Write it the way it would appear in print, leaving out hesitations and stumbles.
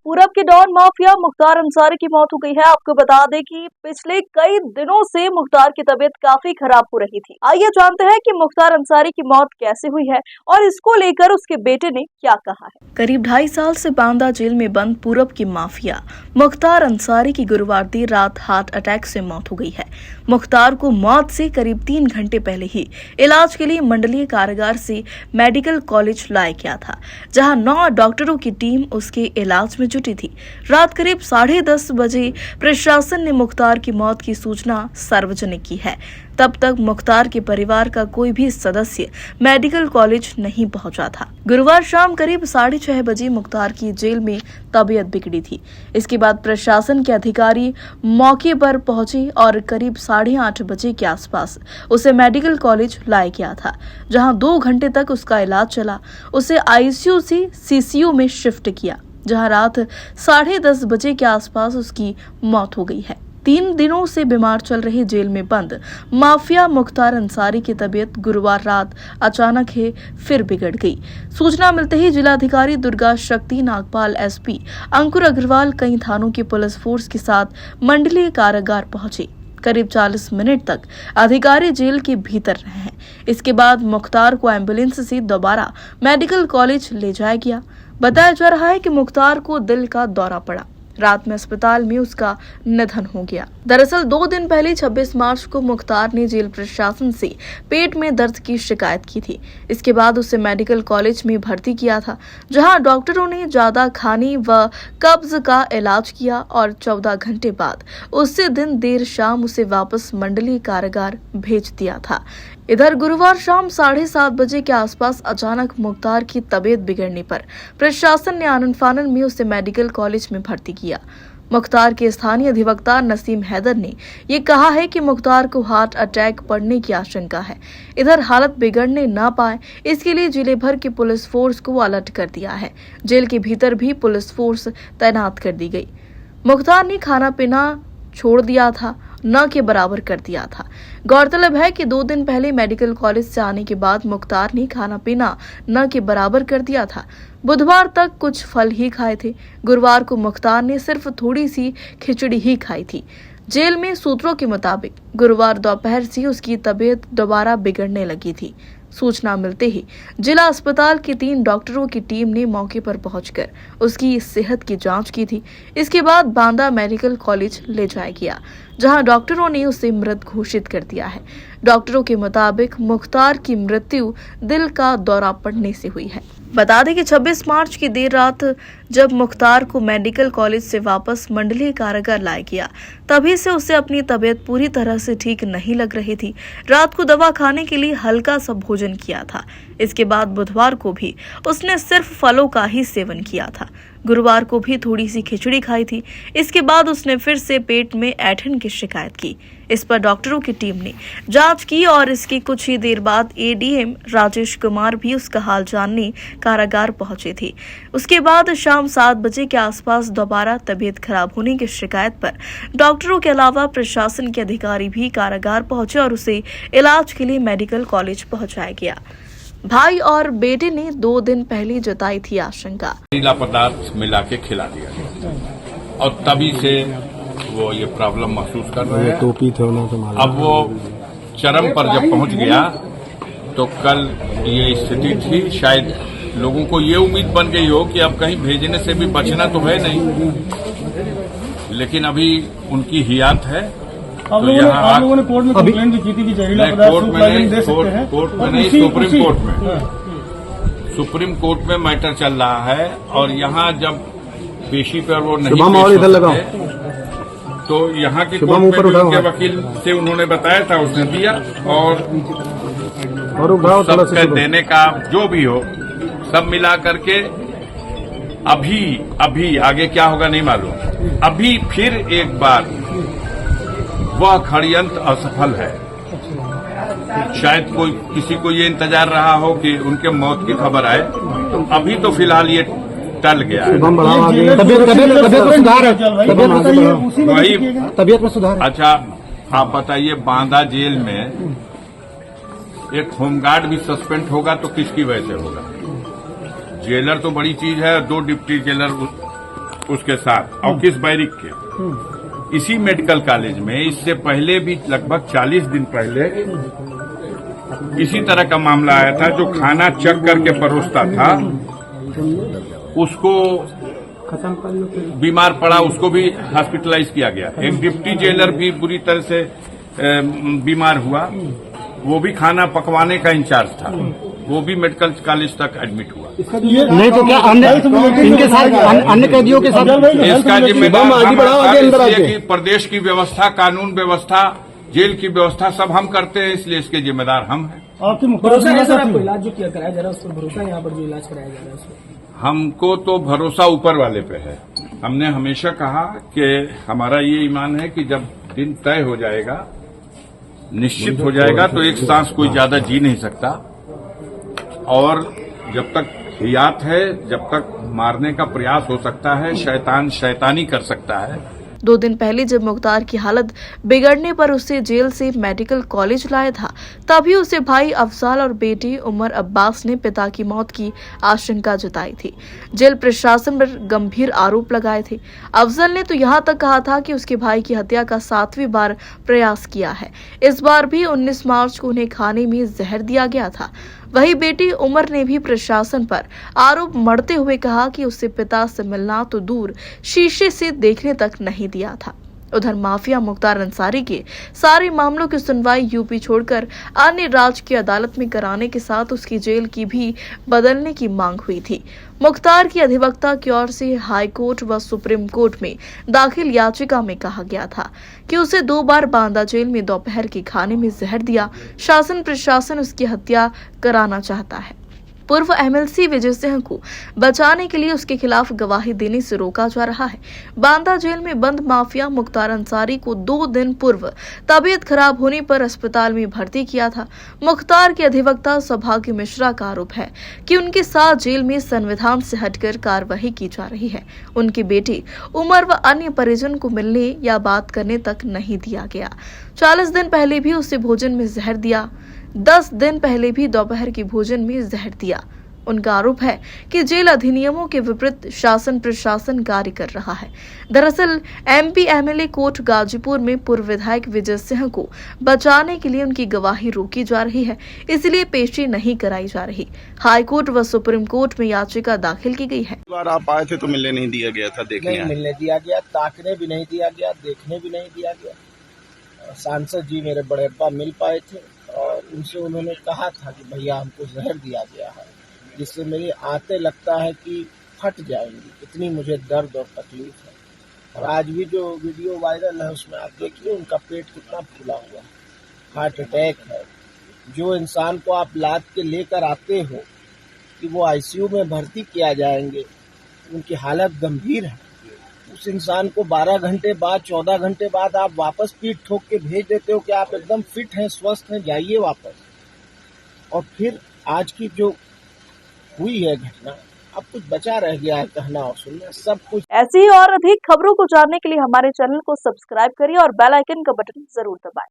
पूरब के don mafia Mukhtar Ansari की मौत हो गई है। आपको बता दें कि पिछले कई दिनों से मुख्तार की तबीयत काफी खराब हो रही थी। आइए जानते हैं कि मुख्तार अंसारी की मौत कैसे हुई है और इसको लेकर उसके बेटे ने क्या कहा है। करीब 2.5 साल से बांदा जेल में बंद पूरब की माफिया मुख्तार अंसारी की गुरुवार देर रात हार्ट अटैक से मौत हो गई है। मुख्तार को मौत से करीब 3 घंटे पहले ही इलाज के लिए मंडलीय कारागार से मेडिकल कॉलेज लाया गया था, जहां 9 डॉक्टरों की टीम उसके इलाज में जुटी थी। रात करीब 10:30 बजे प्रशासन ने मुख्तार की मौत की सूचना सार्वजनिक की है। तब तक मुख्तार के परिवार का कोई भी सदस्य मेडिकल कॉलेज नहीं पहुंचा था। गुरुवार शाम करीब 6:30 बजे मुख्तार की जेल में तबीयत बिगड़ी थी। इसके बाद प्रशासन के अधिकारी मौके पर पहुंचे और करीब 8:30 बजे के आसपास उसे मेडिकल कॉलेज लाया गया था, जहां 2 घंटे तक उसका इलाज चला। उसे आईसीयू से सीसीयू में शिफ्ट किया, जहां रात 10:30 बजे के आसपास उसकी मौत हो गई है। 3 दिनों से बीमार चल रहे जेल में बंद माफिया मुख्तार अंसारी की तबीयत गुरुवार रात अचानक ही फिर बिगड़ गई। सूचना मिलते ही जिलाधिकारी दुर्गा शक्ति नागपाल, एसपी अंकुर अग्रवाल कई थानों की पुलिस फोर्स के साथ मंडलीय कारागार पहुंचे। करीब 40 मिनट तक अधिकारी जेल के भीतर रहे हैं। इसके बाद मुख्तार को एम्बुलेंस से दोबारा मेडिकल कॉलेज ले जाया गया। बताया जा रहा है कि मुख्तार को दिल का दौरा पड़ा। रात में अस्पताल में उसका निधन हो गया। दरअसल 2 दिन पहले 26 मार्च को मुख्तार ने जेल प्रशासन से पेट में दर्द की शिकायत की थी। इसके बाद उसे मेडिकल कॉलेज में भर्ती किया था, जहां डॉक्टरों ने ज्यादा खाने व कब्ज का इलाज किया और 14 घंटे बाद उसी दिन देर शाम उसे वापस मंडलीय कारागार भेज दिया था। इधर गुरुवार शाम 7:30 बजे के आसपास अचानक मुख्तार की तबीयत बिगड़ने पर प्रशासन ने आनन फानन में उसे मेडिकल कॉलेज में भर्ती किया। मुख्तार के स्थानीय अधिवक्ता नसीम हैदर ने ये कहा है कि मुख्तार को हार्ट अटैक पड़ने की आशंका है। इधर हालत बिगड़ने न पाए, इसके लिए जिले भर की पुलिस फोर्स को अलर्ट कर दिया है। जेल के भीतर भी पुलिस फोर्स तैनात कर दी गई। मुख्तार ने खाना पीना छोड़ दिया था, न के बराबर कर दिया था। गौरतलब है कि 2 दिन पहले मेडिकल कॉलेज से आने के बाद मुख्तार ने खाना पीना न के बराबर कर दिया था। बुधवार तक कुछ फल ही खाए थे। गुरुवार को मुख्तार ने सिर्फ थोड़ी सी खिचड़ी ही खाई थी। जेल में सूत्रों के मुताबिक गुरुवार दोपहर से उसकी तबीयत दोबारा बिगड़ने लगी थी। सूचना मिलते ही जिला अस्पताल के 3 डॉक्टरों की टीम ने मौके पर पहुंचकर उसकी सेहत की जांच की थी। इसके बाद बांदा मेडिकल कॉलेज ले जाया गया, जहां डॉक्टरों ने उसे मृत घोषित कर दिया है। डॉक्टरों के मुताबिक मुख्तार की मृत्यु दिल का दौरा पड़ने से हुई है। बता दें कि 26 मार्च की देर रात जब मुख्तार को मेडिकल कॉलेज से वापस मंडलीय कारागार लाया गया, तभी से उसे अपनी तबीयत पूरी तरह से ठीक नहीं लग रही थी। रात को दवा खाने के लिए हल्का सा भोजन किया था। इसके बाद बुधवार को भी उसने सिर्फ फलों का ही सेवन किया था। गुरुवार को भी थोड़ी सी खिचड़ी खाई थी। इसके बाद उसने फिर से पेट में ऐंठन की शिकायत की। इस पर डॉक्टरों की टीम ने जांच की और इसकी कुछ ही देर बाद एडीएम राजेश कुमार भी उसका हाल जानने कारागार पहुंचे थे। उसके बाद शाम 7 बजे के आसपास दोबारा तबीयत खराब होने की शिकायत पर डॉक्टरों के अलावा प्रशासन के अधिकारी भी कारागार पहुंचे और उसे इलाज के लिए मेडिकल कॉलेज पहुंचाया गया। भाई और बेटे ने 2 दिन पहले जताई थी आशंका। नीला पदार्थ मिला के खिला दिया और तभी से वो ये प्रॉब्लम महसूस कर रहे हैं। टोपी थे तो अब वो चरम पर जब पहुंच गया तो कल ये स्थिति थी। शायद लोगों को ये उम्मीद बन गई हो कि अब कहीं भेजने से भी बचना तो है नहीं, लेकिन अभी उनकी हियात है। आप लोगों ने कोर्ट में कंप्लेंट भी की थी कि जहरीला पदार्थ कोर्ट में नहीं, सुप्रीम कोर्ट में। सुप्रीम कोर्ट में मैटर चल रहा है और यहाँ जब पेशी पर वो नहीं तो यहाँ के कोर्ट में उनके वकील से उन्होंने बताया था, उसने दिया और सबके देने का जो भी हो सब मिला करके अभी आगे क्या होगा नहीं मालूम। अभी फिर एक बार वह षड्यंत्र असफल है। शायद कोई किसी को ये इंतजार रहा हो कि उनके मौत की खबर आए, तो अभी तो फिलहाल ये टल गया है। तबीयत में सुधार। अच्छा, आप बताइए, बांदा जेल में एक होमगार्ड भी सस्पेंड होगा तो किसकी वजह से होगा? जेलर तो बड़ी चीज है, 2 डिप्टी जेलर उसके साथ ऑकिस बैरिक के इसी मेडिकल कॉलेज में इससे पहले भी लगभग 40 दिन पहले इसी तरह का मामला आया था। जो खाना चेक करके परोसता था उसको बीमार पड़ा, उसको भी हॉस्पिटलाइज किया गया। एक डिप्टी जेलर भी बुरी तरह से बीमार हुआ, वो भी खाना पकवाने का इंचार्ज था, वो भी मेडिकल कॉलेज तक एडमिट हुआ। नहीं तो क्या इनके साथ अन्य कैदियों के साथ इसका जिम्मेदार कि प्रदेश की व्यवस्था, कानून व्यवस्था, जेल की व्यवस्था सब हम करते हैं, इसलिए इसके जिम्मेदार हम हैं। भरोसा है सर, आपको इलाज जो किया कराया जा रहा है उस पर भरोसा है? यहाँ पर जो इलाज कराया जा रहा है उस पर हमको तो भरोसा ऊपर वाले पे है। हमने हमेशा कहा कि हमारा ये ईमान है कि जब दिन तय हो जाएगा, निश्चित हो जाएगा, तो एक सांस कोई ज्यादा जी नहीं सकता। और जब तक हियात है, जब तक मारने का प्रयास हो सकता है, शैतान शैतानी कर सकता है। 2 दिन पहले जब मुख्तार की हालत बिगड़ने पर उसे जेल से मेडिकल कॉलेज लाया था, तभी उसे भाई अफजाल और बेटे उमर अब्बास ने पिता की मौत की आशंका जताई थी। जेल प्रशासन पर गंभीर आरोप लगाए थे। अफजल ने तो यहाँ तक कहा था कि उसके भाई की हत्या का 7वीं बार प्रयास किया है। इस बार भी 19 मार्च को उन्हें खाने में जहर दिया गया था। वही बेटी उमर ने भी प्रशासन पर आरोप मढ़ते हुए कहा कि उससे पिता से मिलना तो दूर, शीशे से देखने तक नहीं दिया था। उधर माफिया मुख्तार अंसारी के सारे मामलों की सुनवाई यूपी छोड़कर अन्य राज्य की अदालत में कराने के साथ उसकी जेल की भी बदलने की मांग हुई थी। मुख्तार की अधिवक्ता की ओर से हाई कोर्ट व सुप्रीम कोर्ट में दाखिल याचिका में कहा गया था कि उसे 2 बार बांदा जेल में दोपहर के खाने में जहर दिया। शासन प्रशासन उसकी हत्या कराना चाहता है। पूर्व एमएलसी विजय सिंह को बचाने के लिए उसके खिलाफ गवाही देने से रोका जा रहा है। बांदा जेल में बंद माफिया मुख्तार अंसारी को 2 दिन पूर्व तबीयत खराब होने पर अस्पताल में भर्ती किया था। मुख्तार के अधिवक्ता सौभाग्य मिश्रा का आरोप है कि उनके साथ जेल में संविधान से हटकर कार्रवाई की जा रही है। उनके बेटे उमर व अन्य परिजन को मिलने या बात करने तक नहीं दिया गया। 40 दिन पहले भी उसे भोजन में जहर दिया। 10 दिन पहले भी दोपहर के भोजन में जहर दिया। उनका आरोप है कि जेल अधिनियमों के विपरीत शासन प्रशासन कार्य कर रहा है। दरअसल एमपी एमएलए कोर्ट गाजीपुर में पूर्व विधायक विजय सिंह को बचाने के लिए उनकी गवाही रोकी जा रही है, इसलिए पेशी नहीं कराई जा रही। हाई कोर्ट व सुप्रीम कोर्ट में याचिका दाखिल की गई है। बार आप आए थे तो मिलने नहीं दिया गया था, देखने नहीं मिलने दिया गया, ताकने भी नहीं दिया गया, देखने भी नहीं दिया गया। सांसद जी मेरे बड़े अब्बा मिल पाए थे और उनसे उन्होंने कहा था कि भैया हमको जहर दिया गया है, जिससे मेरी आंतें लगता है कि फट जाएंगी, इतनी मुझे दर्द और तकलीफ है। और आज भी जो वीडियो वायरल है उसमें आप देखिए उनका पेट कितना फूला हुआ है, हार्ट अटैक है। जो इंसान को आप लाद के लेकर आते हो कि वो आईसीयू में भर्ती किया जाएंगे, उनकी हालत गंभीर है, उस इंसान को 12 घंटे बाद, 14 घंटे बाद आप वापस पीठ ठोक के भेज देते हो कि आप एकदम फिट हैं, स्वस्थ हैं, जाइए वापस। और फिर आज की जो हुई है घटना, अब कुछ बचा रह गया है कहना और सुनना, सब कुछ। ऐसी ही और अधिक खबरों को जानने के लिए हमारे चैनल को सब्सक्राइब करिए और बेल आइकन का बटन जरूर दबाएं।